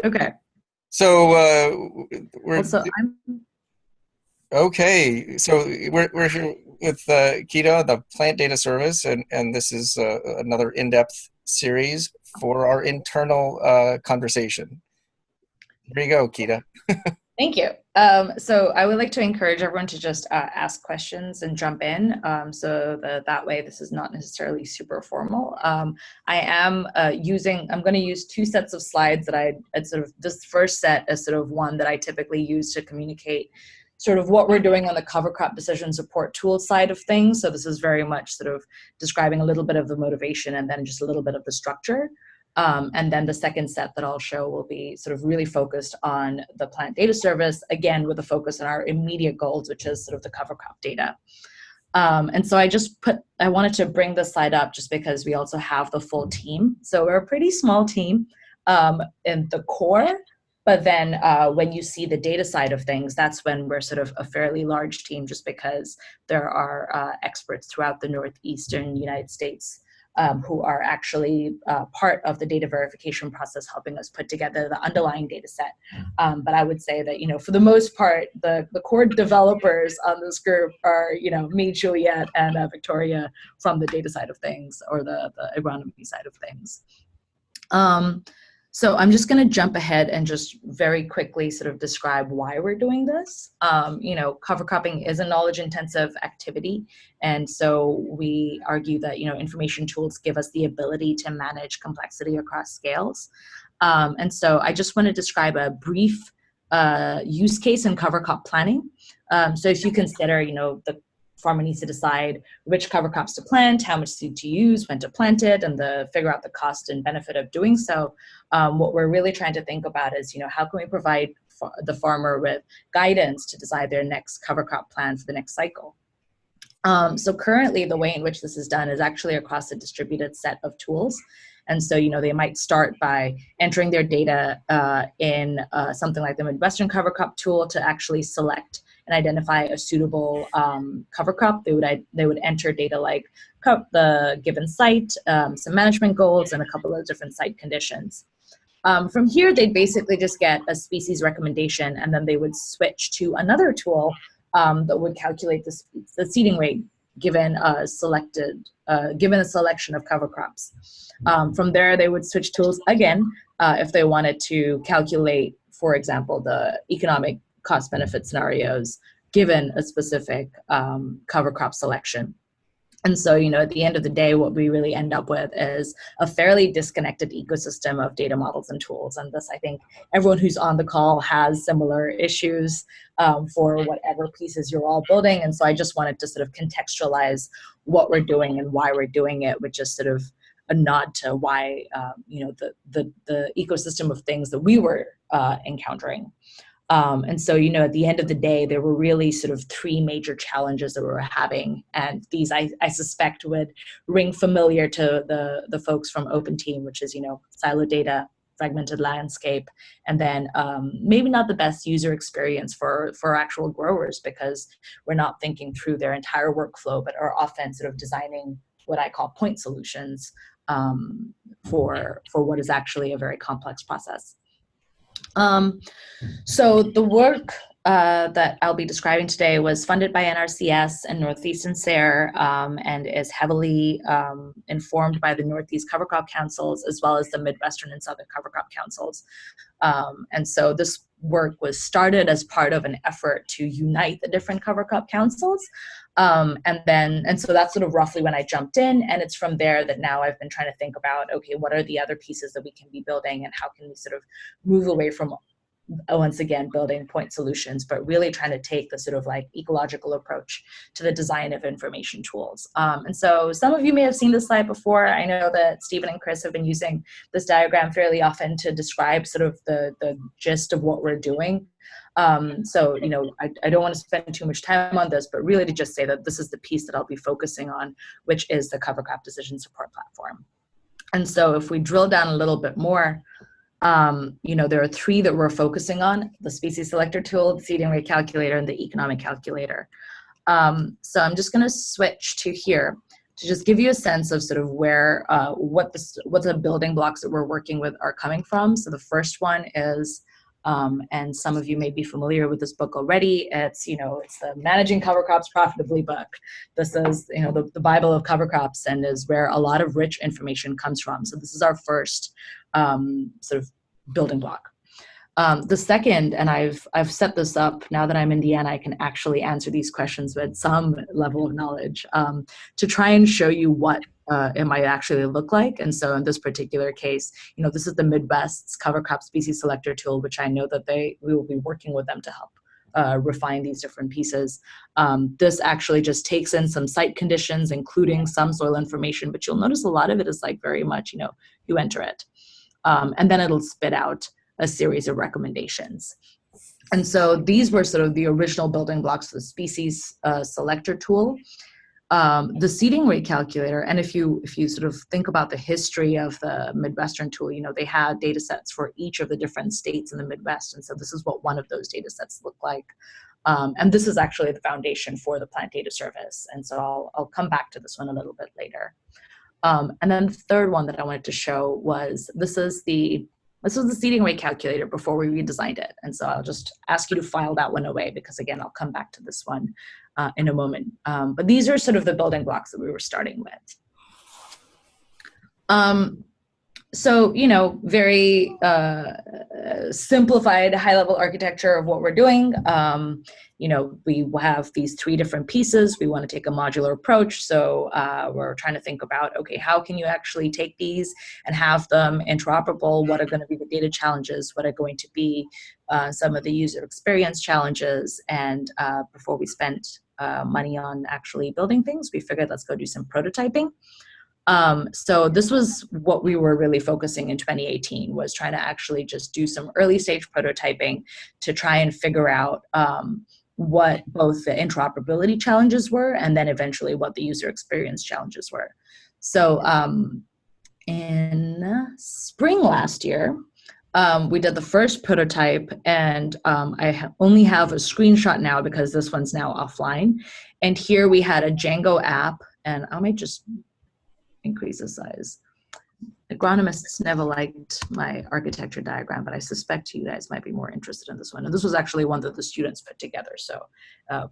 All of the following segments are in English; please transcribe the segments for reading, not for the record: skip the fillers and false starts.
Okay. So we're Also, I'm okay. So we're here with Kita, the Plant Data Service, and this is another in-depth series for our internal conversation. Here you go, Kita. Thank you. So I would like to encourage everyone to just ask questions and jump in, so that way this is not necessarily super formal. I'm going to use two sets of slides that it's sort of, this first set is sort of one that I typically use to communicate sort of what we're doing on the cover crop decision support tool side of things. So this is very much sort of describing a little bit of the motivation and then just a little bit of the structure. And then the second set that I'll show will be sort of really focused on the plant data service, again, with a focus on our immediate goals, which is sort of the cover crop data. And so I wanted to bring this slide up just because we also have the full team. So we're a pretty small team in the core, but then when you see the data side of things, that's when we're sort of a fairly large team, just because there are experts throughout the Northeastern United States who are actually part of the data verification process, helping us put together the underlying data set. But I would say that, for the most part, the core developers on this group are, me, Juliet, and Victoria from the data side of things, or the agronomy side of things. So I'm just going to jump ahead and just very quickly sort of describe why we're doing this. Cover cropping is a knowledge intensive activity. And so we argue that, information tools give us the ability to manage complexity across scales. And so I just want to describe a brief use case in cover crop planning. So if you consider, the farmer needs to decide which cover crops to plant, how much seed to use, when to plant it, and figure out the cost and benefit of doing so. What we're really trying to think about is, how can we provide the farmer with guidance to decide their next cover crop plan for the next cycle? So currently, the way in which this is done is actually across a distributed set of tools. And so, they might start by entering their data in something like the Midwestern cover crop tool to actually select and identify a suitable cover crop. They would enter data like the given site, some management goals, and a couple of different site conditions. From here, they'd basically just get a species recommendation, and then they would switch to another tool that would calculate the seeding rate given a selection of cover crops. From there, they would switch tools again if they wanted to calculate, for example, the economic cost benefit scenarios given a specific cover crop selection. And so, at the end of the day, what we really end up with is a fairly disconnected ecosystem of data models and tools. And this, I think, everyone who's on the call has similar issues for whatever pieces you're all building. And so I just wanted to sort of contextualize what we're doing and why we're doing it, which is sort of a nod to why, the ecosystem of things that we were encountering. And so, at the end of the day, there were really sort of three major challenges that we were having. And these, I suspect, would ring familiar to the folks from Open Team, which is, siloed data, fragmented landscape, and then maybe not the best user experience for actual growers, because we're not thinking through their entire workflow, but are often sort of designing what I call point solutions for what is actually a very complex process. So the work that I'll be describing today was funded by NRCS and Northeastern SARE, and is heavily informed by the Northeast Cover Crop Councils, as well as the Midwestern and Southern Cover Crop Councils. And so this work was started as part of an effort to unite the different cover crop councils. And so that's sort of roughly when I jumped in, and it's from there that now I've been trying to think about, okay, what are the other pieces that we can be building, and how can we sort of move away from, once again, building point solutions, but really trying to take the sort of like ecological approach to the design of information tools. And so some of you may have seen this slide before. I know that Stephen and Chris have been using this diagram fairly often to describe sort of the gist of what we're doing. So, I don't want to spend too much time on this, but really to just say that this is the piece that I'll be focusing on, which is the cover crop decision support platform. And so if we drill down a little bit more, there are three that we're focusing on: the species selector tool, the seeding rate calculator, and the economic calculator. So I'm just going to switch to here. to just give you a sense of sort of where, what the building blocks that we're working with are coming from. So the first one is, and some of you may be familiar with this book already. It's, it's the Managing Cover Crops Profitably book. This is, the Bible of cover crops, and is where a lot of rich information comes from. So this is our first sort of building block. The second, and I've set this up now that I'm in Indiana, I can actually answer these questions with some level of knowledge, to try and show you what it might actually look like. And so in this particular case, this is the Midwest's cover crop species selector tool, which I know that we will be working with them to help refine these different pieces. This actually just takes in some site conditions, including some soil information, but you'll notice a lot of it is like very much, you enter it. And then it'll spit out a series of recommendations. And so these were sort of the original building blocks of the species selector tool. The seeding rate calculator, and if you sort of think about the history of the Midwestern tool, they had data sets for each of the different states in the Midwest. And so this is what one of those data sets look like. And this is actually the foundation for the plant data service. And so I'll come back to this one a little bit later. And then the third one that I wanted to show was, this was the seeding rate calculator before we redesigned it. And so I'll just ask you to file that one away, because again, I'll come back to this one in a moment. But these are sort of the building blocks that we were starting with. So, very simplified high-level architecture of what we're doing. We have these three different pieces. We want to take a modular approach. So we're trying to think about, okay, how can you actually take these and have them interoperable? What are going to be the data challenges? What are going to be some of the user experience challenges? And before we spent money on actually building things, we figured let's go do some prototyping. So this was what we were really focusing in 2018, was trying to actually just do some early stage prototyping to try and figure out what both the interoperability challenges were, and then eventually what the user experience challenges were. So in spring last year, we did the first prototype, and I only have a screenshot now because this one's now offline. And here we had a Django app, and I might just increase the size. Agronomists never liked my architecture diagram, but I suspect you guys might be more interested in this one. And this was actually one that the students put together. So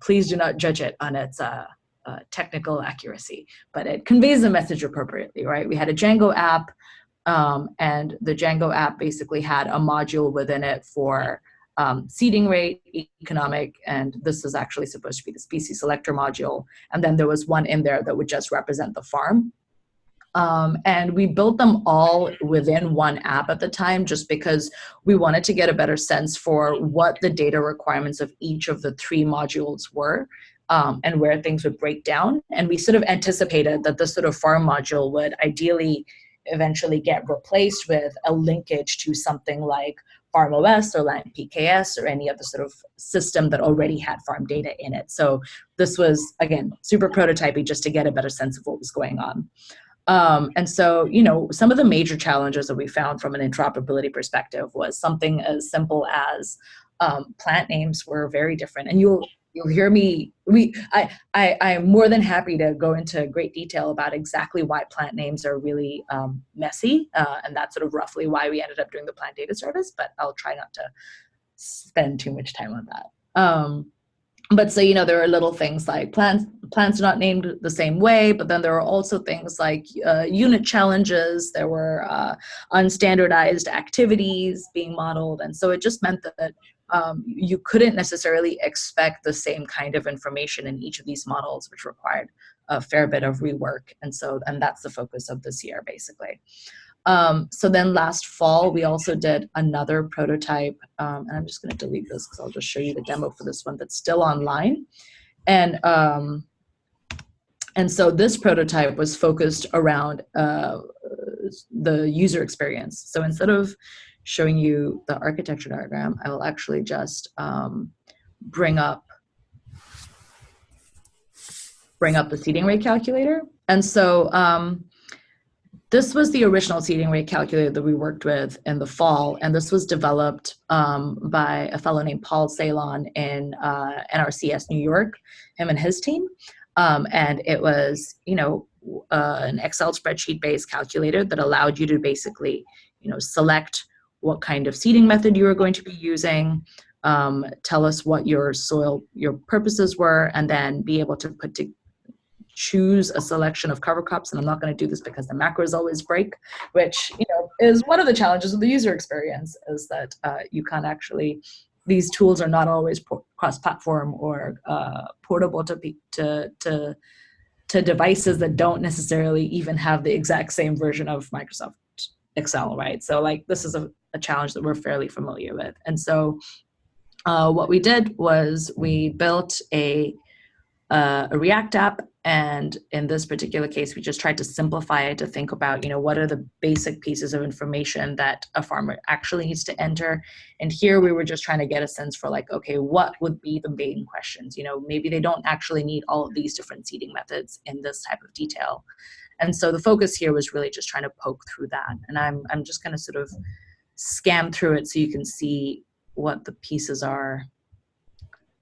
please do not judge it on its technical accuracy, but it conveys the message appropriately, right? We had a Django app, and the Django app basically had a module within it for seeding rate, economic, and this is actually supposed to be the species selector module. And then there was one in there that would just represent the farm. And we built them all within one app at the time, just because we wanted to get a better sense for what the data requirements of each of the three modules were, and where things would break down. And we sort of anticipated that this sort of farm module would ideally eventually get replaced with a linkage to something like Farm OS or Land PKS or any other sort of system that already had farm data in it. So this was, again, super prototypey, just to get a better sense of what was going on. And so, some of the major challenges that we found from an interoperability perspective was something as simple as plant names were very different. And you'll hear me, I'm more than happy to go into great detail about exactly why plant names are really messy. And that's sort of roughly why we ended up doing the plant data service, but I'll try not to spend too much time on that. But so, there are little things like plants are not named the same way, but then there are also things like unit challenges. There were unstandardized activities being modeled. And so it just meant that you couldn't necessarily expect the same kind of information in each of these models, which required a fair bit of rework. And that's the focus of this year, basically. So then last fall, we also did another prototype, and I'm just going to delete this because I'll just show you the demo for this one that's still online. And so this prototype was focused around the user experience. So instead of showing you the architecture diagram, I will actually just bring up the seeding rate calculator. And so this was the original seeding rate calculator that we worked with in the fall, and this was developed by a fellow named Paul Ceylon in NRCS New York, him and his team. And it was, an Excel spreadsheet-based calculator that allowed you to basically, select what kind of seeding method you were going to be using, tell us what your purposes were, and then be able to choose a selection of cover crops. And I'm not going to do this because the macros always break, which is one of the challenges of the user experience, is that you can't actually, these tools are not always cross-platform or portable to devices that don't necessarily even have the exact same version of Microsoft Excel, right? So like this is a challenge that we're fairly familiar with. And so what we did was we built a React app, and in this particular case, we just tried to simplify it to think about, what are the basic pieces of information that a farmer actually needs to enter. And here we were just trying to get a sense for like, okay, what would be the main questions? Maybe they don't actually need all of these different seeding methods in this type of detail. And so the focus here was really just trying to poke through that. And I'm just going to sort of scan through it so you can see what the pieces are.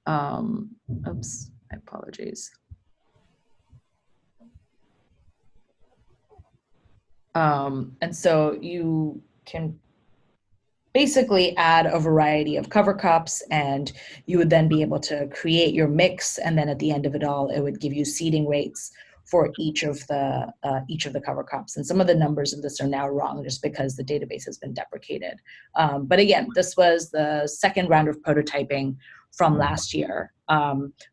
Oops, apologies. And so you can basically add a variety of cover crops, and you would then be able to create your mix. And then at the end of it all, it would give you seeding rates for each of the cover crops. And some of the numbers of this are now wrong just because the database has been deprecated. But again, this was the second round of prototyping from last year.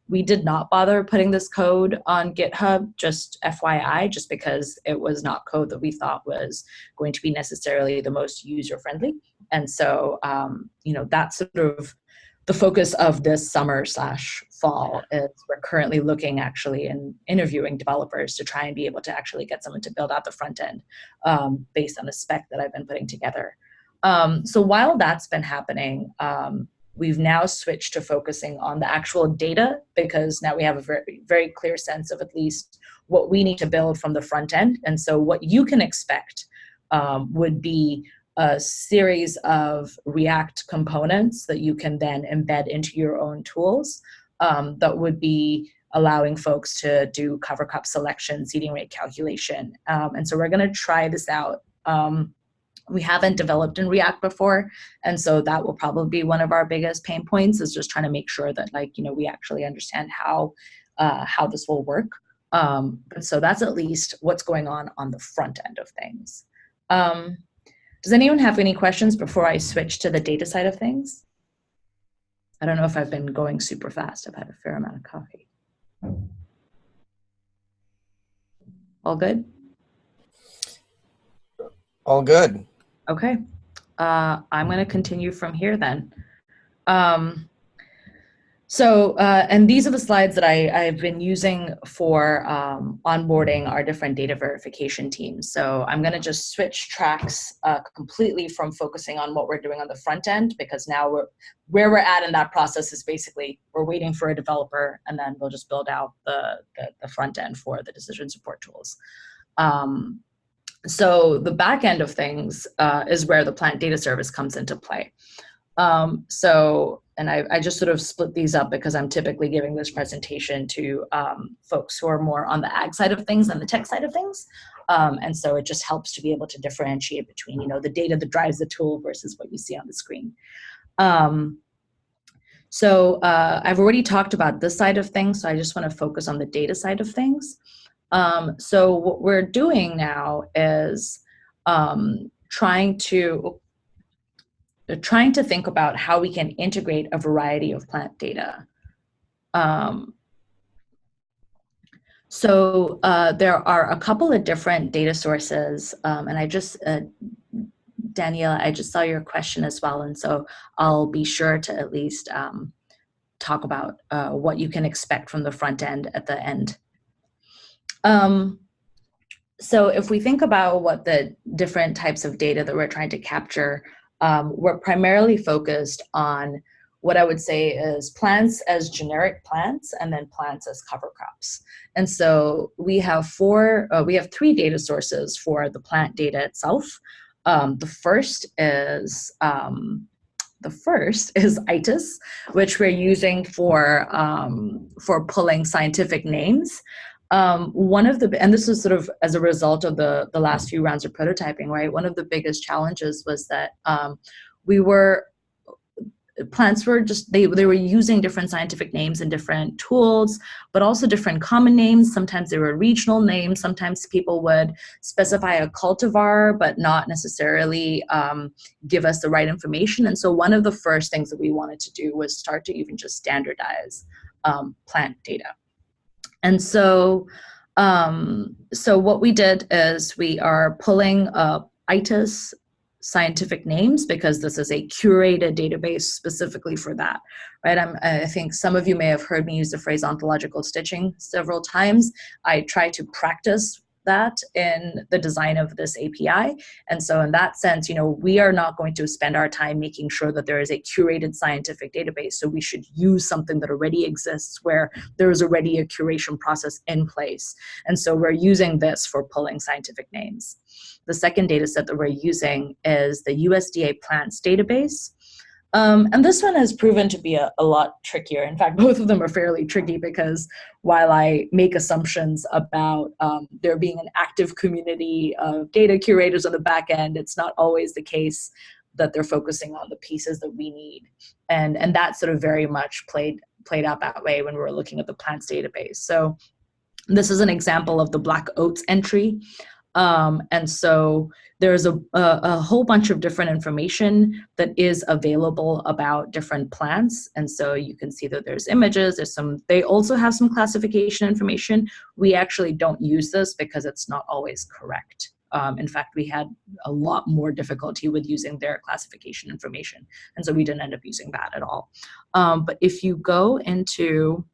We did not bother putting this code on GitHub, just FYI, just because it was not code that we thought was going to be necessarily the most user-friendly. And so, that's sort of the focus of this summer/fall is we're currently looking actually and interviewing developers to try and be able to actually get someone to build out the front end based on a spec that I've been putting together. So while that's been happening, we've now switched to focusing on the actual data, because now we have a very, very clear sense of at least what we need to build from the front end. And so what you can expect would be a series of React components that you can then embed into your own tools that would be allowing folks to do cover crop selection, seeding rate calculation. And so we're going to try this out. We haven't developed in React before, and so that will probably be one of our biggest pain points, is just trying to make sure that we actually understand how this will work. So that's at least what's going on the front end of things. Does anyone have any questions before I switch to the data side of things? I don't know if I've been going super fast. I've had a fair amount of coffee. All good? All good. Okay, I'm going to continue from here then. And these are the slides that I've been using for onboarding our different data verification teams. So I'm going to just switch tracks completely from focusing on what we're doing on the front end, because now where we're at in that process is basically we're waiting for a developer, and then we'll just build out the front end for the decision support tools. So the back end of things is where the plant data service comes into play. And I just sort of split these up because I'm typically giving this presentation to folks who are more on the ag side of things than the tech side of things. And so it just helps to be able to differentiate between, the data that drives the tool versus what you see on the screen. I've already talked about this side of things, so I just want to focus on the data side of things. So what we're doing now is trying to think about how we can integrate a variety of plant data. There are a couple of different data sources, and I just, Daniela, I just saw your question as well, and so I'll be sure to at least talk about what you can expect from the front end at the end. So if we think about what the different types of data that we're trying to capture, we're primarily focused on what I would say is plants as generic plants, and then plants as cover crops. And so we have three data sources for the plant data itself. The first is ITIS, which we're using for pulling scientific names. One of the, and this is sort of as a result of the last few rounds of prototyping, right? One of the biggest challenges was that plants were just, they were using different scientific names and different tools, but also different common names. Sometimes they were regional names. Sometimes people would specify a cultivar, but not necessarily give us the right information. And so one of the first things that we wanted to do was start to even just standardize plant data. And so, so what we did is we are pulling ITIS scientific names, because this is a curated database specifically for that, right? I think some of you may have heard me use the phrase ontological stitching several times. I try to practice that in the design of this API. And so in that sense, we are not going to spend our time making sure that there is a curated scientific database. So we should use something that already exists, where there is already a curation process in place. And so we're using this for pulling scientific names. The second data set that we're using is the USDA plants database. And this one has proven to be a lot trickier. In fact, both of them are fairly tricky, because while I make assumptions about there being an active community of data curators on the back end, it's not always the case that they're focusing on the pieces that we need. And that sort of very much played out that way when we were looking at the plants database. So this is an example of the black oats entry. And so there's a whole bunch of different information that is available about different plants. And so you can see that there's images, they also have some classification information. We actually don't use this because it's not always correct. In fact, we had a lot more difficulty with using their classification information. And so we didn't end up using that at all. But if you go into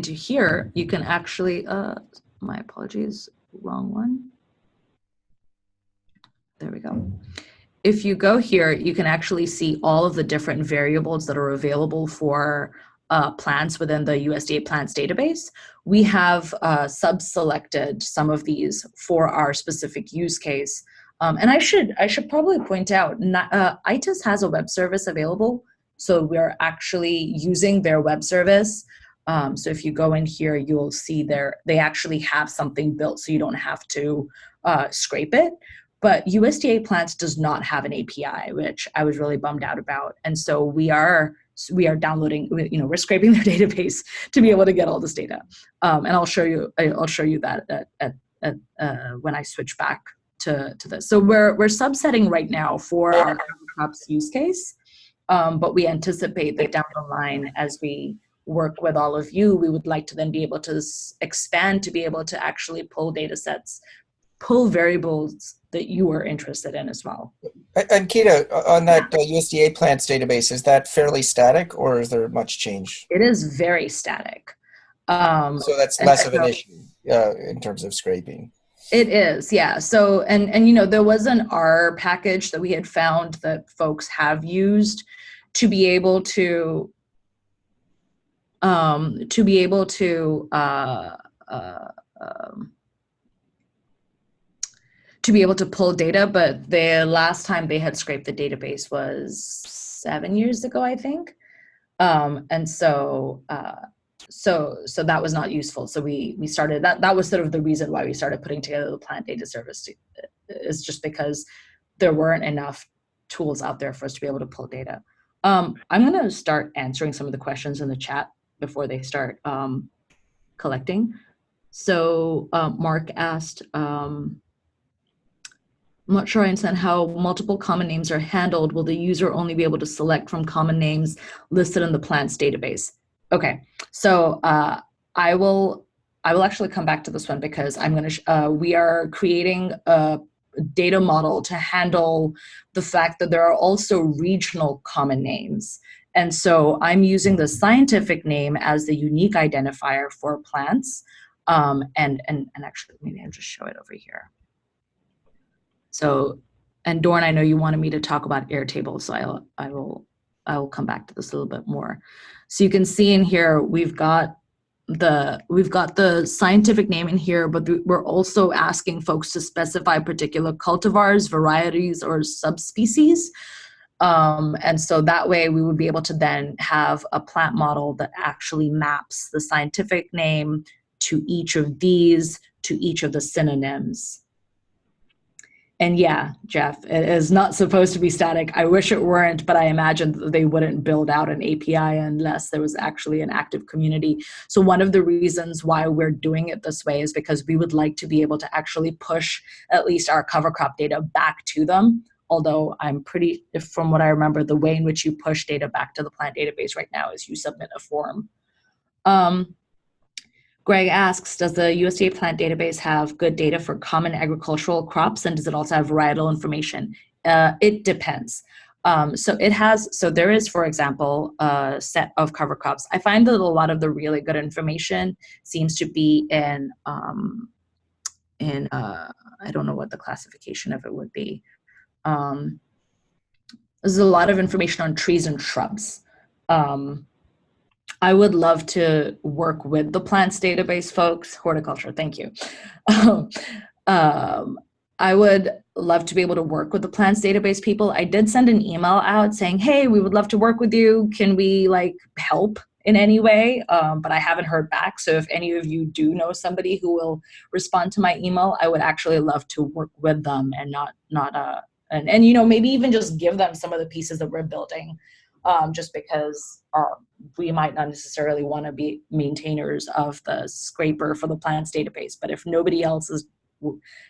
here, you can actually, my apologies, wrong one. There we go. If you go here, you can actually see all of the different variables that are available for plants within the USDA plants database. We have sub-selected some of these for our specific use case. And I should probably point out, ITIS has a web service available. So we're actually using their web service. So if you go in here, you'll see they actually have something built, so you don't have to scrape it. But USDA Plants does not have an API, which I was really bummed out about. And so we are downloading, we're scraping their database to be able to get all this data. And I'll show you that when I switch back to this. So we're subsetting right now for our crops use case, but we anticipate that down the line, as we work with all of you, we would like to then be able to expand to be able to actually pull data sets, pull variables that you are interested in as well. Ankita, on that USDA plants database, is that fairly static, or is there much change? It is very static. So that's less of an issue in terms of scraping. It is, yeah. So, and there was an R package that we had found that folks have used to be able to pull data, but the last time they had scraped the database was 7 years ago, I think. And so that was not useful. So we started that was sort of the reason why we started putting together the plant data service, is just because there weren't enough tools out there for us to be able to pull data. I'm going to start answering some of the questions in the chat before they start collecting. So Mark asked, I'm not sure I understand how multiple common names are handled. Will the user only be able to select from common names listed in the plants database? Okay, so I will actually come back to this one, because I'm going to we are creating a data model to handle the fact that there are also regional common names. And so I'm using the scientific name as the unique identifier for plants. And actually, maybe I'll just show it over here. So, and Dorn, I know you wanted me to talk about Airtable, so I will come back to this a little bit more. So you can see in here, we've got the scientific name in here, but we're also asking folks to specify particular cultivars, varieties, or subspecies. And so that way we would be able to then have a plant model that actually maps the scientific name to each of these, to each of the synonyms. And yeah, Jeff, it is not supposed to be static. I wish it weren't, but I imagine that they wouldn't build out an API unless there was actually an active community. So one of the reasons why we're doing it this way is because we would like to be able to actually push at least our cover crop data back to them. Although I'm pretty, from what I remember, the way in which you push data back to the plant database right now is you submit a form. Greg asks, does the USDA plant database have good data for common agricultural crops, and does it also have varietal information? It depends. So there is, for example, a set of cover crops. I find that a lot of the really good information seems to be in I don't know what the classification of it would be. There's a lot of information on trees and shrubs. I would love to work with the plants database folks, horticulture, thank you. I would love to be able to work with the plants database people. I did send an email out saying, hey, we would love to work with you. Can we help in any way? But I haven't heard back. So if any of you do know somebody who will respond to my email, I would actually love to work with them and maybe even just give them some of the pieces that we're building. Just because we might not necessarily want to be maintainers of the scraper for the plants database, but if nobody else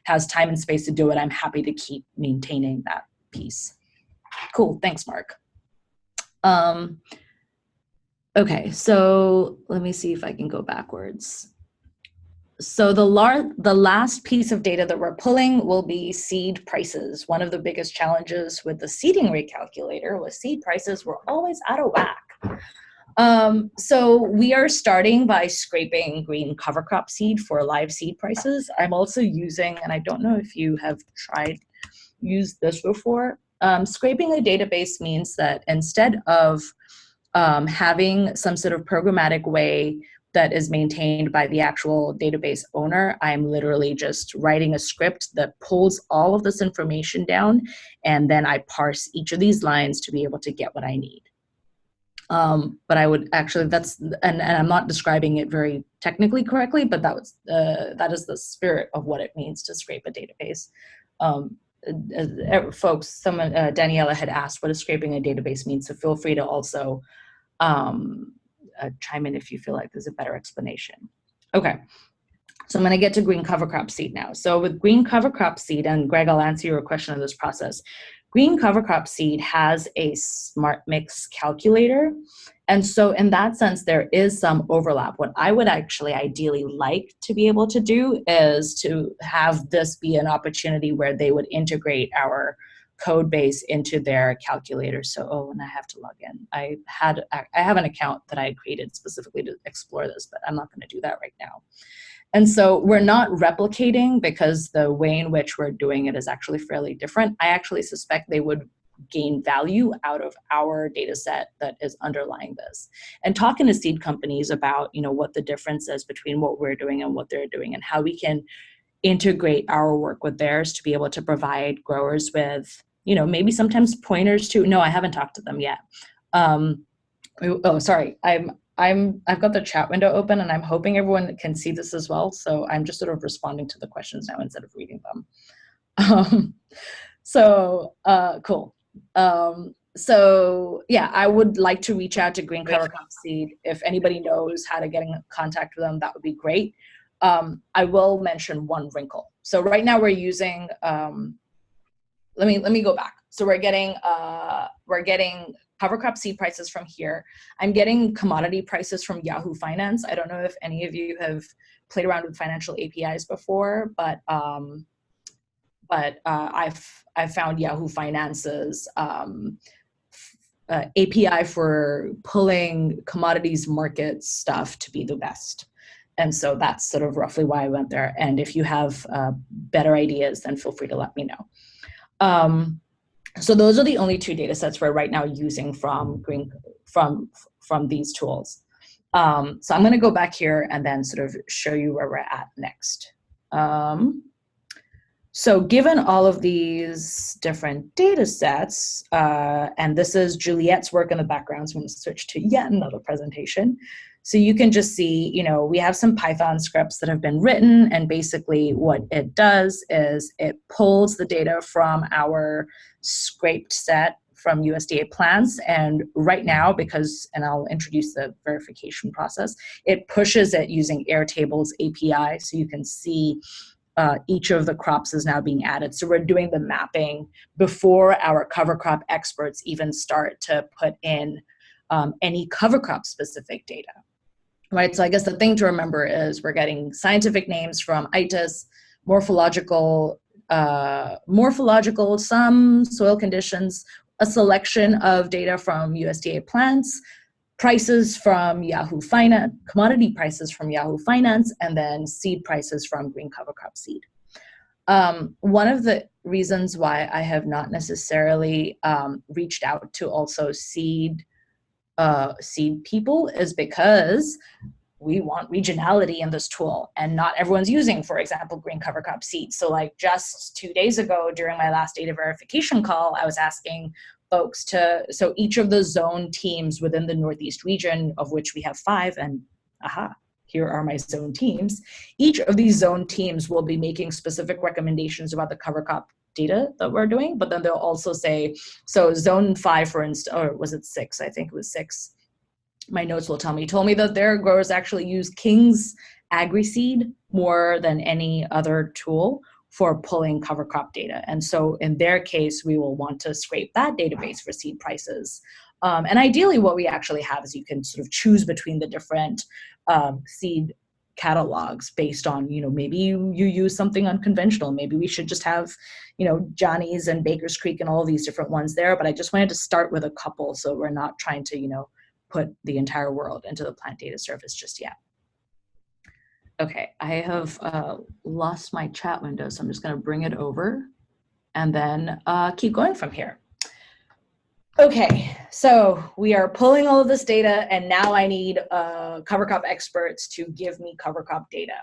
has time and space to do it, I'm happy to keep maintaining that piece. Cool, thanks, Mark. Okay, so let me see if I can go backwards. So the last piece of data that we're pulling will be seed prices. One of the biggest challenges with the seeding rate calculator was seed prices were always out of whack. So we are starting by scraping green cover crop seed for live seed prices. I'm also using, and I don't know if you have used this before, scraping a database means that instead of having some sort of programmatic way that is maintained by the actual database owner, I'm literally just writing a script that pulls all of this information down, and then I parse each of these lines to be able to get what I need. But I would actually, and I'm not describing it very technically correctly, but that is the spirit of what it means to scrape a database. Folks, Daniela had asked what does scraping a database mean, so feel free to also chime in if you feel like there's a better explanation. Okay, so I'm going to get to green cover crop seed now. So with green cover crop seed, and Greg, I'll answer your question on this process. Green cover crop seed has a smart mix calculator. And so in that sense, there is some overlap. What I would actually ideally like to be able to do is to have this be an opportunity where they would integrate our code base into their calculator. So, and I have to log in. I have an account that I created specifically to explore this, but I'm not going to do that right now. And so we're not replicating because the way in which we're doing it is actually fairly different. I actually suspect they would gain value out of our data set that is underlying this. And talking to seed companies about, what the difference is between what we're doing and what they're doing and how we can integrate our work with theirs to be able to provide growers with, maybe sometimes pointers to, no, I haven't talked to them yet. Sorry, I've got the chat window open and I'm hoping everyone can see this as well. So I'm just sort of responding to the questions now instead of reading them. Cool. So yeah, I would like to reach out to Green Cover Crop Seed. If anybody knows how to get in contact with them, that would be great. I will mention one wrinkle. So right now we're using, let me go back. So we're getting cover crop seed prices from here. I'm getting commodity prices from Yahoo Finance. I don't know if any of you have played around with financial APIs before, but I've found Yahoo Finance's API for pulling commodities market stuff to be the best. And so that's sort of roughly why I went there. And if you have better ideas, then feel free to let me know. So those are the only two data sets we're right now using from these tools. So I'm going to go back here and then sort of show you where we're at next. So given all of these different data sets, and this is Juliet's work in the background, so I'm going to switch to yet another presentation. So you can just see, we have some Python scripts that have been written, and basically what it does is it pulls the data from our scraped set from USDA plants, and right now, and I'll introduce the verification process, it pushes it using Airtable's API, so you can see each of the crops is now being added. So we're doing the mapping before our cover crop experts even start to put in any cover crop specific data, right? So I guess the thing to remember is we're getting scientific names from ITIS, morphological, some soil conditions, a selection of data from USDA plants, prices from Yahoo Finance, commodity prices from Yahoo Finance, and then seed prices from Green Cover Crop Seed. One of the reasons why I have not necessarily reached out to also seed people is because we want regionality in this tool, and not everyone's using, for example, Green Cover Crop Seed. So like just 2 days ago during my last data verification call, I was asking folks so each of the zone teams within the Northeast region, of which we have 5, and here are my zone teams. Each of these zone teams will be making specific recommendations about the cover crop data that we're doing, but then they'll also say, so zone 5, for instance, or was it 6? I think it was 6. My notes will told me that their growers actually use King's AgriSeed more than any other tool for pulling cover crop data. And so in their case, we will want to scrape that database for seed prices. And ideally what we actually have is you can sort of choose between the different seed catalogs based on, maybe you use something unconventional. Maybe we should just have, Johnny's and Baker's Creek and all of these different ones there. But I just wanted to start with a couple so we're not trying to, put the entire world into the plant data service just yet. Okay, I have lost my chat window, so I'm just going to bring it over and then keep going from here. Okay, so we are pulling all of this data, and now I need cover crop experts to give me cover crop data.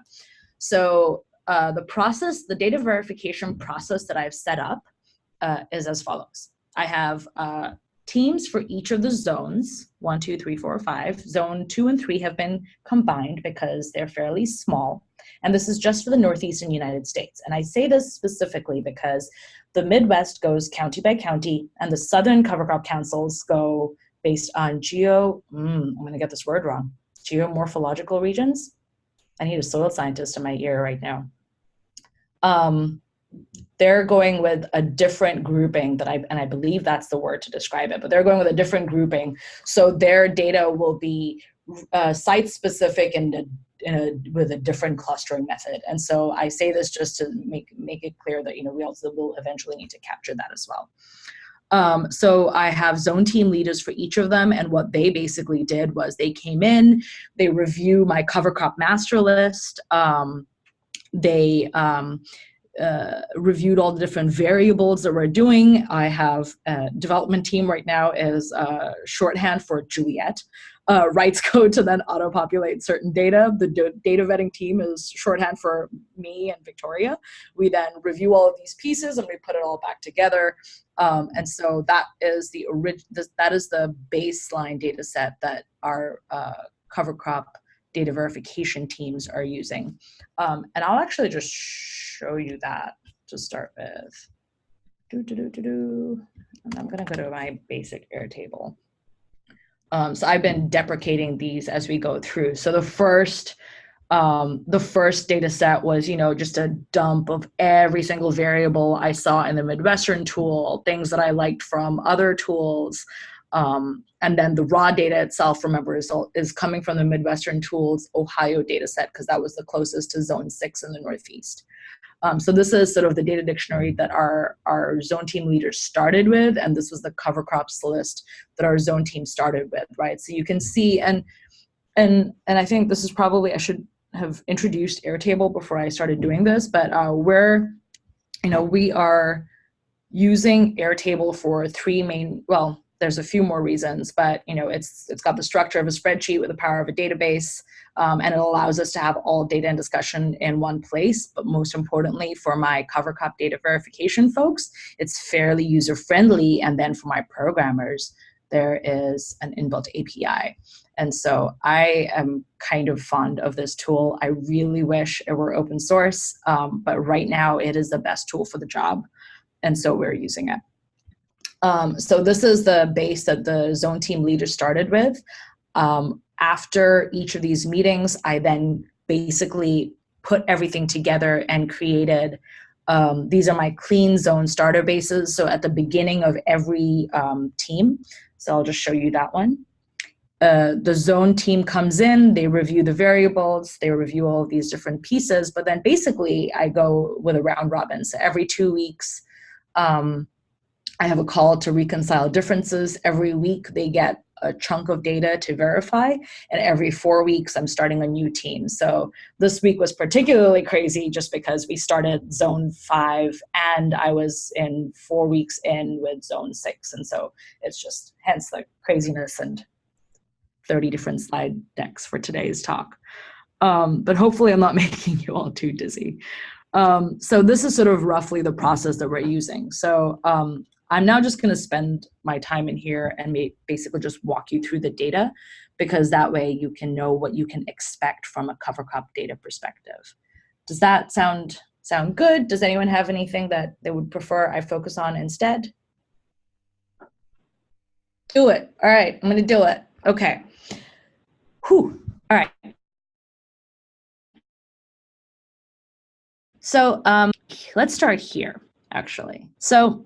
So the data verification process that I've set up is as follows. I have teams for each of the zones, 1, 2, 3, 4, 5. Zone 2 and 3 have been combined because they're fairly small. And this is just for the Northeastern United States. And I say this specifically because the Midwest goes county by county, and the Southern cover crop councils go based on I'm going to get this word wrong, geomorphological regions. I need a soil scientist in my ear right now. They're going with a different grouping and I believe that's the word to describe it, but they're going with a different grouping. So their data will be site specific and with a different clustering method. And so I say this just to make it clear that, we also will eventually need to capture that as well. So I have zone team leaders for each of them, and what they basically did was they came in, they review my cover crop master list, they reviewed all the different variables that we're doing. I have a development team right now is shorthand for Juliet, writes code to then auto-populate certain data. The data vetting team is shorthand for me and Victoria. We then review all of these pieces and we put it all back together. And so that is the baseline data set that our cover crop data verification teams are using. And I'll actually just show you that to start with. And I'm gonna go to my basic Airtable. So I've been deprecating these as we go through. So the first data set was, just a dump of every single variable I saw in the Midwestern tool, things that I liked from other tools. And then the raw data itself, remember, is coming from the Midwestern Tools Ohio data set, because that was the closest to zone 6 in the Northeast. So this is sort of the data dictionary that our zone team leaders started with, and this was the cover crops list that our zone team started with, right? So you can see, and I think this is probably, I should have introduced Airtable before I started doing this, but we are using Airtable for 3 main, well, there's a few more reasons, but it's got the structure of a spreadsheet with the power of a database, and it allows us to have all data and discussion in one place. But most importantly, for my cover crop data verification folks, it's fairly user friendly. And then for my programmers, there is an inbuilt API. And so I am kind of fond of this tool. I really wish it were open source, but right now it is the best tool for the job. And so we're using it. So this is the base that the zone team leader started with. After each of these meetings, I then basically put everything together and created, these are my clean zone starter bases. So at the beginning of every team, so I'll just show you that one. The zone team comes in, they review the variables, they review all of these different pieces, but then basically I go with a round robin. So every 2 weeks, I have a call to reconcile differences. Every week they get a chunk of data to verify, and every 4 weeks I'm starting a new team. So this week was particularly crazy just because we started zone 5 and I was in 4 weeks in with zone 6. And so it's just hence the craziness and 30 different slide decks for today's talk. But hopefully I'm not making you all too dizzy. So this is sort of roughly the process that we're using. So I'm now just going to spend my time in here and basically just walk you through the data, because that way you can know what you can expect from a cover crop data perspective. Does that sound good? Does anyone have anything that they would prefer I focus on instead? Do it. All right, I'm going to do it. Okay. Whew. All right. So let's start here, actually. So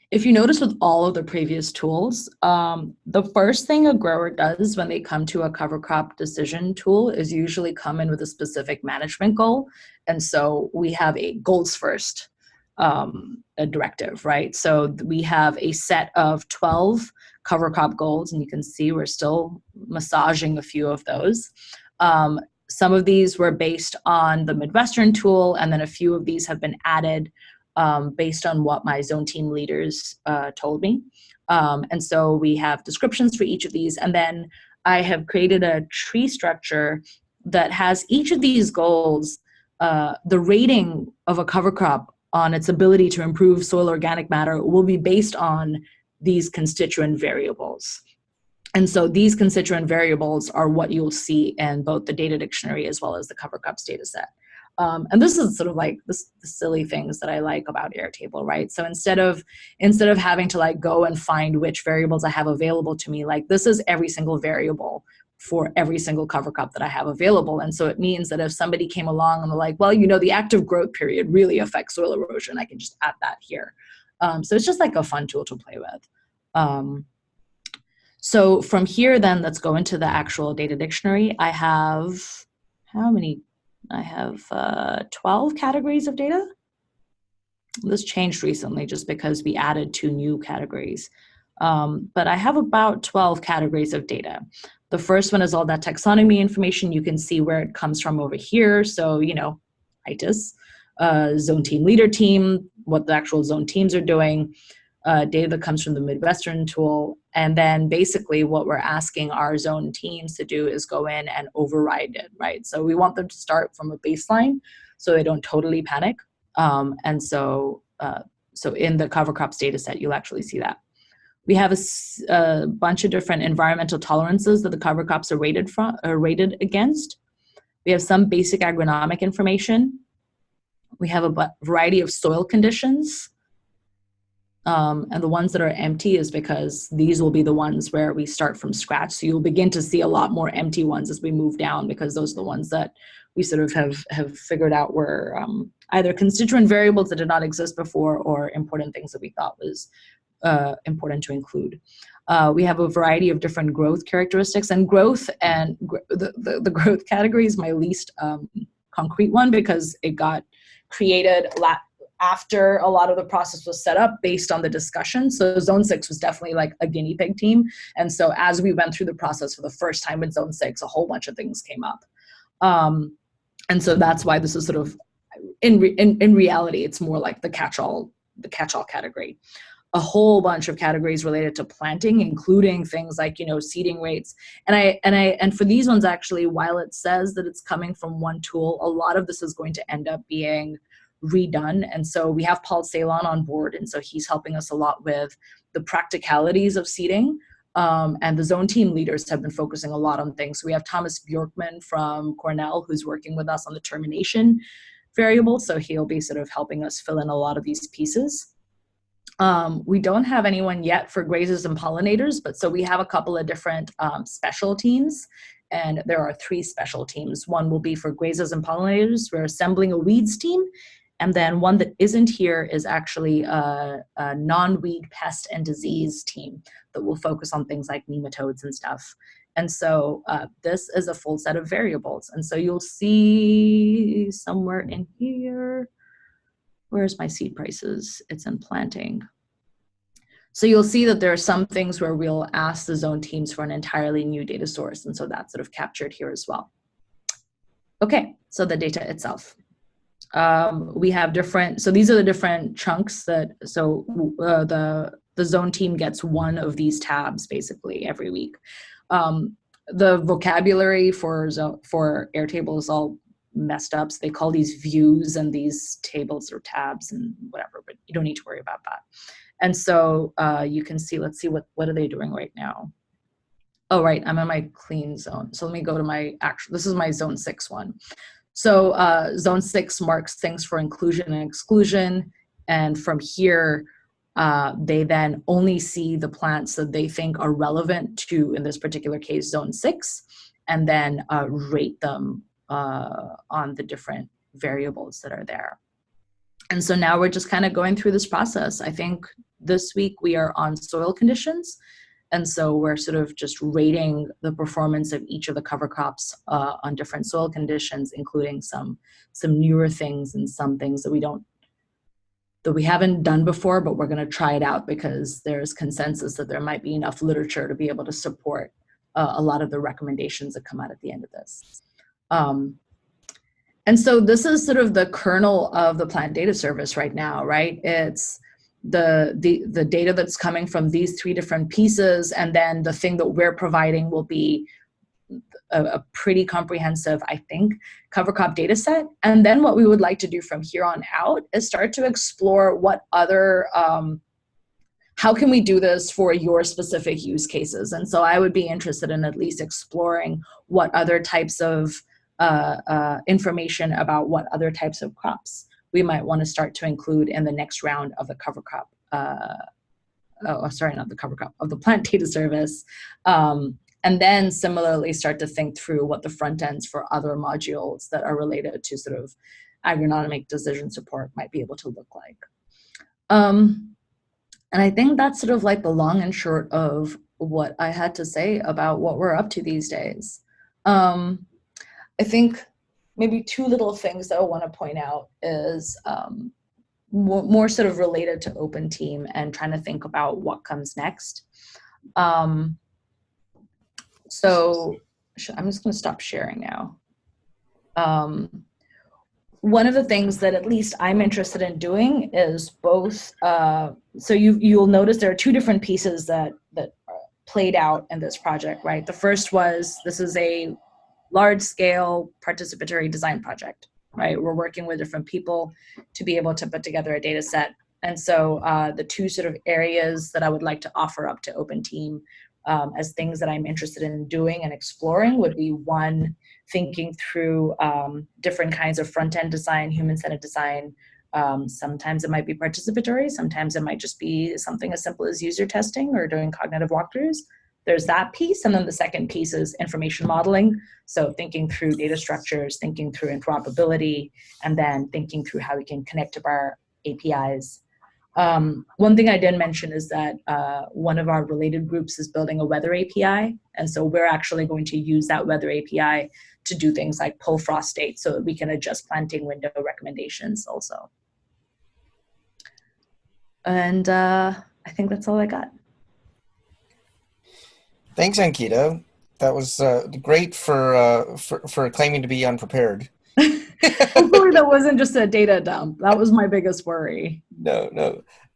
if you notice with all of the previous tools, the first thing a grower does when they come to a cover crop decision tool is usually come in with a specific management goal. And so we have a goals first a directive, right? So we have a set of 12 cover crop goals, and you can see we're still massaging a few of those. Some of these were based on the Midwestern tool, and then a few of these have been added based on what my zone team leaders told me. And so we have descriptions for each of these, and then I have created a tree structure that has each of these goals, the rating of a cover crop on its ability to improve soil organic matter will be based on these constituent variables. And so these constituent variables are what you'll see in both the data dictionary as well as the cover crops data set. And this is sort of like the silly things that I like about Airtable, right? So instead of having to like go and find which variables I have available to me, like this is every single variable for every single cover crop that I have available. And so it means that if somebody came along and they're like, well, the active growth period really affects soil erosion, I can just add that here. So it's just like a fun tool to play with. So from here, then let's go into the actual data dictionary. I have, how many? I have 12 categories of data. This changed recently just because we added 2 new categories. But I have about 12 categories of data. The first one is all that taxonomy information. You can see where it comes from over here. So, ITIS, zone team leader team, what the actual zone teams are doing, data that comes from the Midwestern tool. And then basically what we're asking our zone teams to do is go in and override it, right? So we want them to start from a baseline so they don't totally panic. And so in the cover crops data set, you'll actually see that. We have a bunch of different environmental tolerances that the cover crops are rated against. We have some basic agronomic information. We have a variety of soil conditions. And the ones that are empty is because these will be the ones where we start from scratch. So you'll begin to see a lot more empty ones as we move down, because those are the ones that we sort of have figured out were either constituent variables that did not exist before or important things that we thought was important to include. We have a variety of different growth characteristics, and growth and the growth category is my least concrete one because it got created after a lot of the process was set up based on the discussion. So Zone 6 was definitely like a guinea pig team. And so as we went through the process for the first time in Zone 6, a whole bunch of things came up. And so that's why this is sort of, in reality, it's more like the catch-all category. a whole bunch of categories related to planting, including things like, seeding rates. And for these ones, actually, while it says that it's coming from one tool, a lot of this is going to end up being redone. And so we have Paul Ceylon on board. And so he's helping us a lot with the practicalities of seeding. And the zone team leaders have been focusing a lot on things. So we have Thomas Bjorkman from Cornell, who's working with us on the termination variable. So he'll be sort of helping us fill in a lot of these pieces. We don't have anyone yet for grazers and pollinators, but so we have a couple of different special teams, and there are 3 special teams. One will be for grazers and pollinators. We're assembling a weeds team, and then one that isn't here is actually a non-weed pest and disease team that will focus on things like nematodes and stuff. And so this is a full set of variables. And so you'll see somewhere in here, where's my seed prices? It's in planting. So you'll see that there are some things where we'll ask the zone teams for an entirely new data source. And so that's sort of captured here as well. Okay, so the data itself. We have different, so these are the different chunks that, so the zone team gets one of these tabs basically every week. The vocabulary for Airtable is all messed up. So they call these views and these tables or tabs and whatever, but you don't need to worry about that. And so you can see, let's see, what are they doing right now? Oh, right, I'm in my clean zone. So let me go to my actual, this is my zone 6 one. So zone 6 marks things for inclusion and exclusion. And from here, they then only see the plants that they think are relevant to, in this particular case, zone 6, and then rate them on the different variables that are there. And so now we're just kind of going through this process. I think this week we are on soil conditions. And so we're sort of just rating the performance of each of the cover crops on different soil conditions, including some newer things and some things that we haven't done before, but we're going to try it out because there's consensus that there might be enough literature to be able to support a lot of the recommendations that come out at the end of this. And so this is sort of the kernel of the plant data service right now, right? It's the data that's coming from these 3 different pieces, and then the thing that we're providing will be a pretty comprehensive, I think, cover crop data set. And then what we would like to do from here on out is start to explore what other, how can we do this for your specific use cases? And so I would be interested in at least exploring what other types of information about what other types of crops we might want to start to include in the next round of the cover crop, sorry, not the cover crop, of the plant data service. And then similarly start to think through what the front ends for other modules that are related to sort of agronomic decision support might be able to look like. And I think that's sort of like the long and short of what I had to say about what we're up to these days. I think maybe 2 little things that I want to point out is more sort of related to Open Team and trying to think about what comes next. So I'm just going to stop sharing now. One of the things that at least I'm interested in doing is both, so you'll notice there are 2 different pieces that played out in this project, right? The first was, this is a large-scale participatory design project, right? We're working with different people to be able to put together a data set. And so the 2 sort of areas that I would like to offer up to Open Team as things that I'm interested in doing and exploring would be, 1, thinking through different kinds of front-end design, human-centered design. Sometimes it might be participatory, sometimes it might just be something as simple as user testing or doing cognitive walkthroughs. There's that piece, and then the second piece is information modeling. So thinking through data structures, thinking through interoperability, and then thinking through how we can connect to our APIs. One thing I didn't mention is that one of our related groups is building a weather API. And so we're actually going to use that weather API to do things like pull frost date so that we can adjust planting window recommendations also. And I think that's all I got. Thanks, Ankita. That was great for claiming to be unprepared. Hopefully that wasn't just a data dump. That was my biggest worry. No,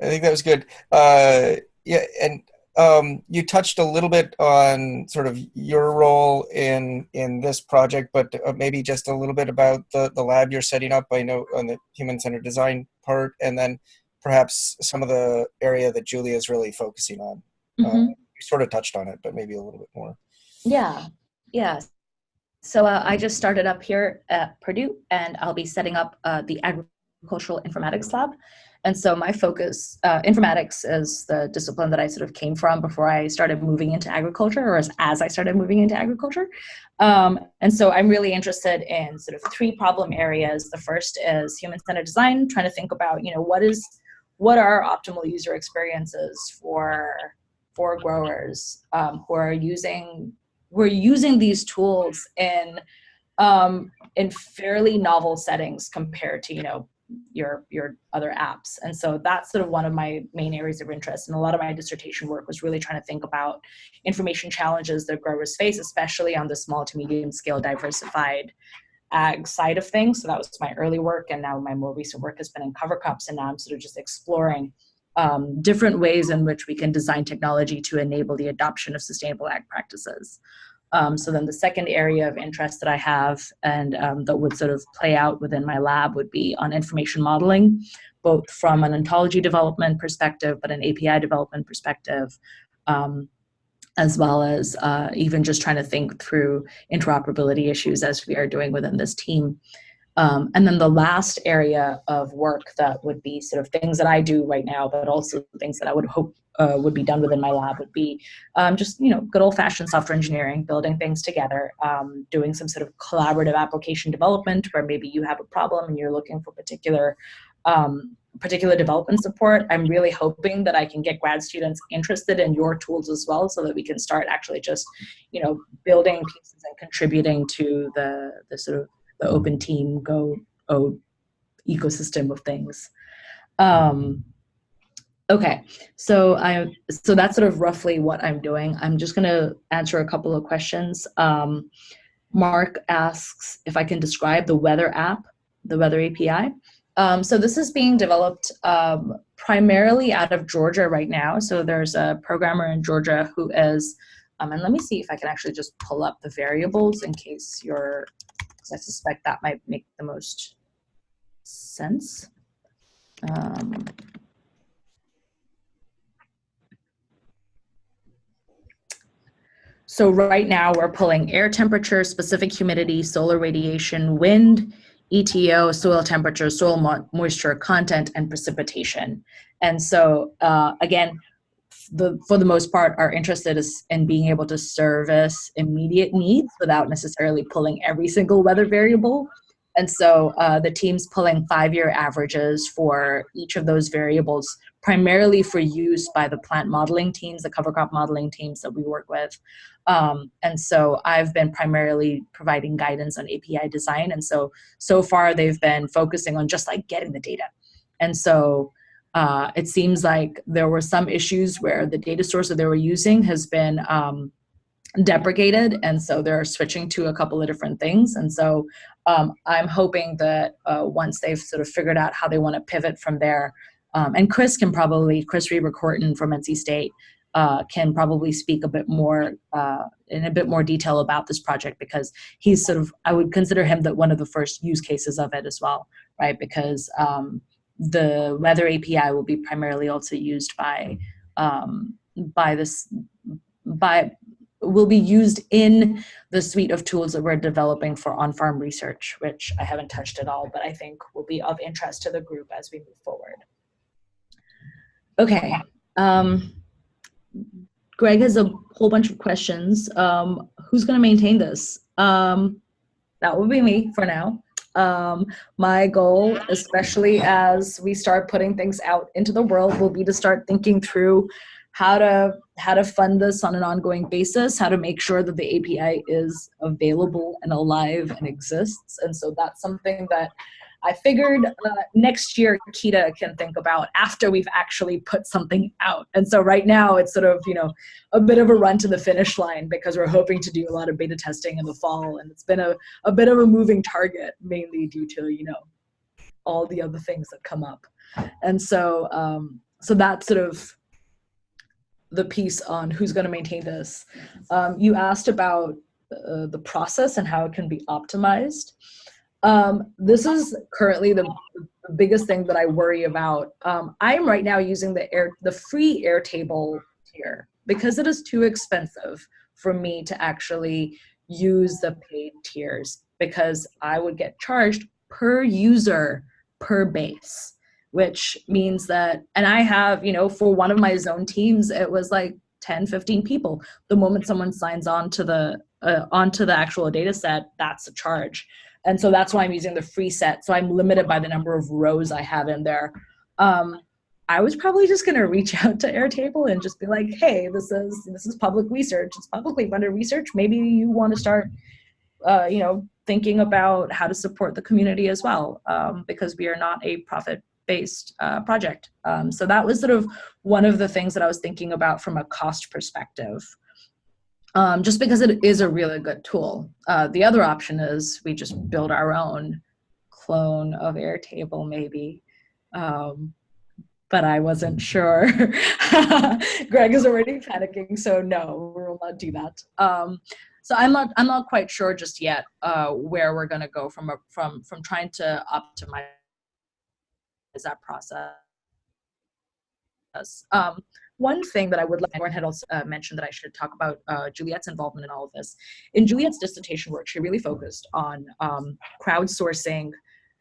I think that was good. Yeah, and you touched a little bit on sort of your role in this project, but maybe just a little bit about the lab you're setting up. I know on the human-centered design part, and then perhaps some of the area that Julia is really focusing on. You sort of touched on it, but maybe a little bit more. Yeah, yeah. So I just started up here at Purdue, and I'll be setting up the agricultural informatics lab. And so my focus, informatics is the discipline that I sort of came from before I started moving into agriculture, or as I started moving into agriculture. And so I'm really interested in sort of three problem areas. The first is human-centered design, trying to think about, what are optimal user experiences for growers who are using these tools in fairly novel settings compared to your other apps. And so that's sort of one of my main areas of interest. And a lot of my dissertation work was really trying to think about information challenges that growers face, especially on the small to medium scale diversified ag side of things. So that was my early work, and now my more recent work has been in cover crops, and now I'm sort of just exploring different ways in which we can design technology to enable the adoption of sustainable ag practices. So then the second area of interest that I have, and that would sort of play out within my lab, would be on information modeling, both from an ontology development perspective, but an API development perspective, as well as even just trying to think through interoperability issues as we are doing within this team. And then the last area of work that would be sort of things that I do right now, but also things that I would hope would be done within my lab would be just, good old-fashioned software engineering, building things together, doing some sort of collaborative application development where maybe you have a problem and you're looking for particular development support. I'm really hoping that I can get grad students interested in your tools as well, so that we can start actually just, building pieces and contributing to the sort of the open team Go ecosystem of things. Okay, so that's sort of roughly what I'm doing. I'm just going to answer a couple of questions. Mark asks if I can describe the weather app, the weather API. So this is being developed primarily out of Georgia right now. So there's a programmer in Georgia who is, and let me see if I can actually just pull up the variables in case because I suspect that might make the most sense. So right now we're pulling air temperature, specific humidity, solar radiation, wind, ETO, soil temperature, soil moisture content, and precipitation. And so again, for the most part, our interest is in being able to service immediate needs without necessarily pulling every single weather variable. And so the team's pulling 5-year averages for each of those variables, primarily for use by the plant modeling teams, the cover crop modeling teams that we work with. And so I've been primarily providing guidance on API design. And so far they've been focusing on just like getting the data. And so it seems like there were some issues where the data source that they were using has been deprecated, and so they're switching to a couple of different things. And so I'm hoping that once they've sort of figured out how they want to pivot from there, and Chris Reber-Corton from NC State can probably speak a bit more in a bit more detail about this project, because he's sort of, I would consider him one of the first use cases of it as well, right? Because the weather API will be primarily also used will be used in the suite of tools that we're developing for on-farm research, which I haven't touched at all, but I think will be of interest to the group as we move forward. Okay. Greg has a whole bunch of questions. Who's going to maintain this? That will be me for now. My goal, especially as we start putting things out into the world, will be to start thinking through how to fund this on an ongoing basis, how to make sure that the API is available and alive and exists. And so that's something that I figured next year Kita can think about after we've actually put something out. And so right now it's sort of, a bit of a run to the finish line because we're hoping to do a lot of beta testing in the fall. And it's been a bit of a moving target, mainly due to, all the other things that come up. And so, so that's sort of the piece on who's going to maintain this. You asked about the process and how it can be optimized. This is currently the biggest thing that I worry about. I'm right now using the free Airtable tier because it is too expensive for me to actually use the paid tiers because I would get charged per user per base, which means that, and I have, for one of my zone teams, it was like 10, 15 people. The moment someone signs on to the actual data set, that's a charge. And so that's why I'm using the free set. So I'm limited by the number of rows I have in there. I was probably just going to reach out to Airtable and just be like, hey, this is public research. It's publicly funded research. Maybe you want to start, thinking about how to support the community as well, because we are not a profit-based project. So that was sort of one of the things that I was thinking about from a cost perspective. Just because it is a really good tool. The other option is we just build our own clone of Airtable, maybe. But I wasn't sure. Greg is already panicking, so no, we will not do that. So I'm not quite sure just yet where we're going to go from trying to optimize that process. One thing that I would like, Lauren had also mentioned that I should talk about Juliet's involvement in all of this. In Juliet's dissertation work, she really focused on crowdsourcing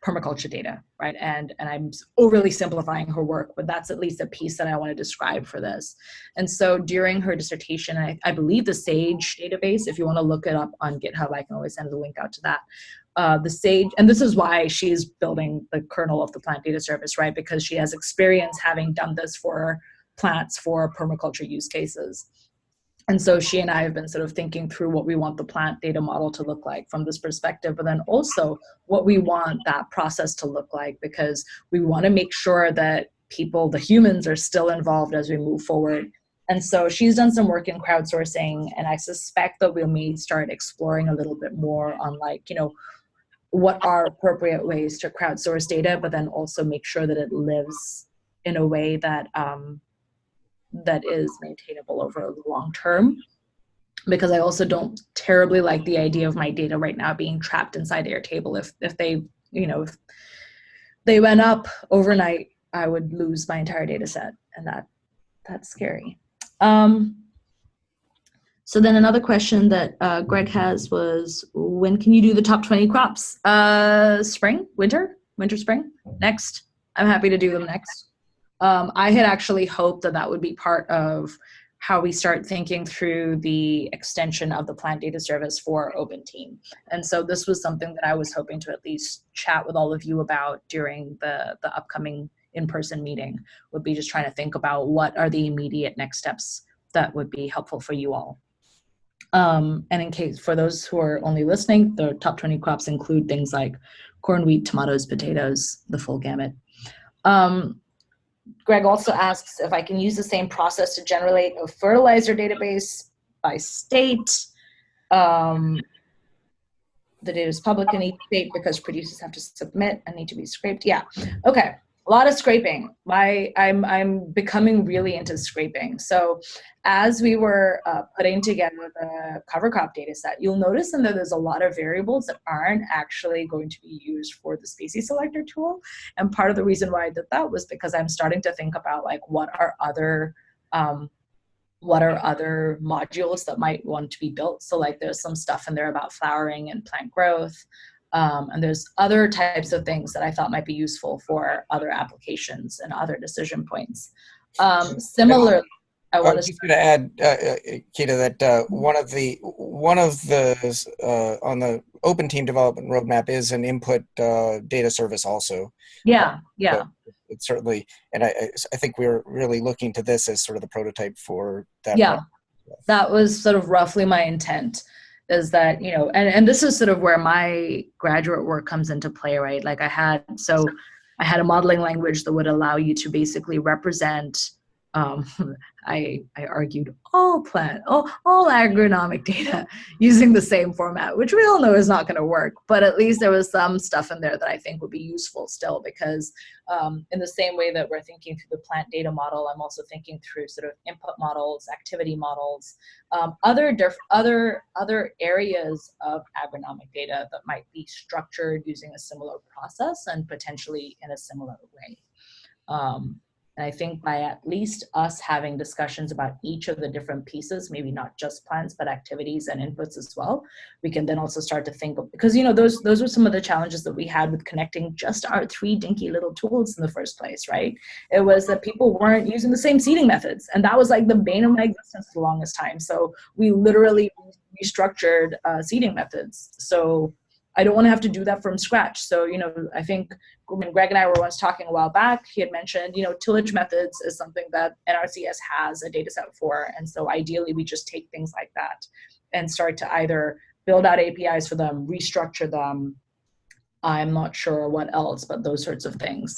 permaculture data, right? And I'm overly simplifying her work, but that's at least a piece that I want to describe for this. And so during her dissertation, I believe the SAGE database, if you want to look it up on GitHub, I can always send the link out to that. The SAGE, and this is why she's building the kernel of the plant data service, right? Because she has experience having done this for plants for permaculture use cases. And so she and I have been sort of thinking through what we want the plant data model to look like from this perspective, but then also what we want that process to look like, because we want to make sure that people, the humans, are still involved as we move forward. And so she's done some work in crowdsourcing, and I suspect that we may start exploring a little bit more on what are appropriate ways to crowdsource data, but then also make sure that it lives in a way that that is maintainable over the long term, because I also don't terribly like the idea of my data right now being trapped inside Airtable. If they, if they went up overnight, I would lose my entire data set, and that's scary. So then another question that Greg has was, when can you do the top 20 crops? Spring, winter, spring, next. I'm happy to do them next. I had actually hoped that would be part of how we start thinking through the extension of the plant data service for Open Team. And so this was something that I was hoping to at least chat with all of you about during the upcoming in-person meeting, would be just trying to think about what are the immediate next steps that would be helpful for you all. And in case, for those who are only listening, the top 20 crops include things like corn, wheat, tomatoes, potatoes, the full gamut. Greg also asks if I can use the same process to generate a fertilizer database by state. The data is public in each state because producers have to submit and need to be scraped. Yeah, okay, a lot of scraping. I'm becoming really into scraping. So as we were putting together the cover crop data set, you'll notice that there's a lot of variables that aren't actually going to be used for the species selector tool. And part of the reason why I did that was because I'm starting to think about what are other modules that might want to be built. So there's some stuff in there about flowering and plant growth. And there's other types of things that I thought might be useful for other applications and other decision points. Similarly, I was just going to add, Kita, that one of the on the Open Team development roadmap is an input data service also. Yeah. So it's certainly, and I think we're really looking to this as sort of the prototype for that. Yeah, that was sort of roughly my intent. is that, you know, and this is sort of where my graduate work comes into play, right? Like I had a modeling language that would allow you to basically represent, um, I argued all agronomic data using the same format, which we all know is not going to work. But at least there was some stuff in there that I think would be useful still, because in the same way that we're thinking through the plant data model, I'm also thinking through sort of input models, activity models, other areas of agronomic data that might be structured using a similar process and potentially in a similar way. And I think by at least us having discussions about each of the different pieces, maybe not just plants, but activities and inputs as well, we can then also start to think of, because, you know, those were some of the challenges that we had with connecting just our 3 dinky little tools in the first place, right? It was that people weren't using the same seeding methods. And that was like the bane of my existence for the longest time. So we literally restructured seeding methods. So I don't want to have to do that from scratch. So, you know, I think when Greg and I were once talking a while back, he had mentioned, you know, tillage methods is something that NRCS has a data set for. And so ideally we just take things like that and start to either build out APIs for them, restructure them. I'm not sure what else, but those sorts of things.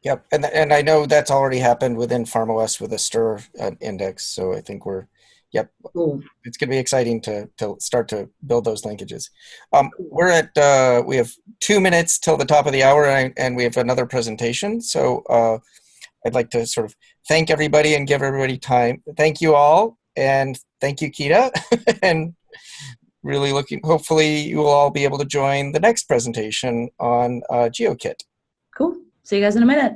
Yep. And I know that's already happened within PharmOS with a stir index. So I think yep. Cool. It's going to be exciting to start to build those linkages. We're at, we have 2 minutes till the top of the hour, and we have another presentation. So I'd like to sort of thank everybody and give everybody time. Thank you all. And thank you, Kita. And really hopefully you will all be able to join the next presentation on GeoKit. Cool. See you guys in a minute.